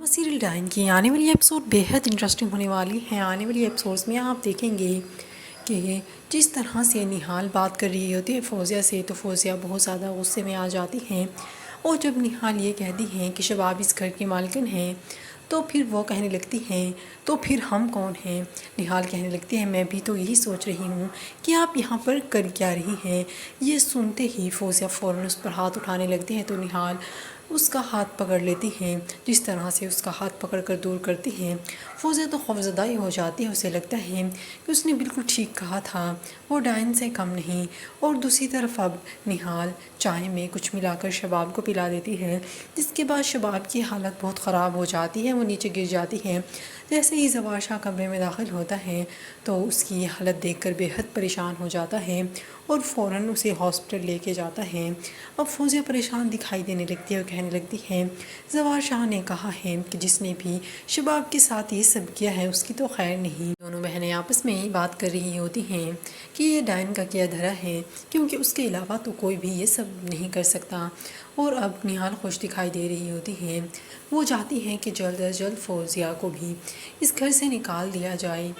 Serial ڈائن کی آنے والی ایپیسوڈ بیحد انٹرسٹنگ ہونے والی ہیں۔ آنے والی ایپیسوڈز میں آپ دیکھیں گے کہ جس طرح سے نہال بات کر رہی ہوتی ہے فوزیہ سے، تو فوزیہ بہت زیادہ غصے میں آ جاتی ہیں، اور جب نہال یہ کہتی ہیں کہ شباب اس گھر کی مالکن ہیں، تو پھر وہ کہنے لگتی ہیں تو پھر ہم کون ہیں؟ نہال کہنے لگتی ہے میں بھی تو یہی سوچ رہی ہوں کہ آپ یہاں پر کر کیا رہی ہیں۔ یہ سنتے ہی فوزیہ فوراً اس پر ہاتھ اٹھانے لگتی ہیں، تو نہال اس کا ہاتھ پکڑ لیتی ہیں۔ جس طرح سے اس کا ہاتھ پکڑ کر دور کرتی ہیں، فوزیہ تو خوفزدہ ہی ہو جاتی ہے۔ اسے لگتا ہے کہ اس نے بالکل ٹھیک کہا تھا، وہ ڈائن سے کم نہیں۔ اور دوسری طرف اب نہال چائے میں کچھ ملا کر شباب کو پلا دیتی ہے، جس کے بعد شباب کی حالت بہت خراب ہو جاتی ہے، وہ نیچے گر جاتی ہے۔ جیسے ہی زوار شاہ کمرے میں داخل ہوتا ہے تو اس کی یہ حالت دیکھ کر بے حد پریشان ہو جاتا ہے، اور فوراً اسے ہاسپٹل لے کے جاتا ہے۔ اب فوزیہ پریشان دکھائی دینے لگتی ہے اور کہنے لگتی ہے زوار شاہ نے کہا ہے کہ جس نے بھی شباب کے ساتھ یہ سب کیا ہے اس کی تو خیر نہیں۔ دونوں بہنیں آپس میں ہی بات کر رہی ہوتی ہیں کہ یہ ڈائن کا کیا دھرا ہے، کیونکہ اس کے علاوہ تو کوئی بھی یہ سب نہیں کر سکتا۔ اور اب نہال خوش دکھائی دے رہی ہوتی ہیں، وہ چاہتی ہیں کہ جلد از جلد فوزیہ کو بھی اس گھر سے نکال دیا جائے۔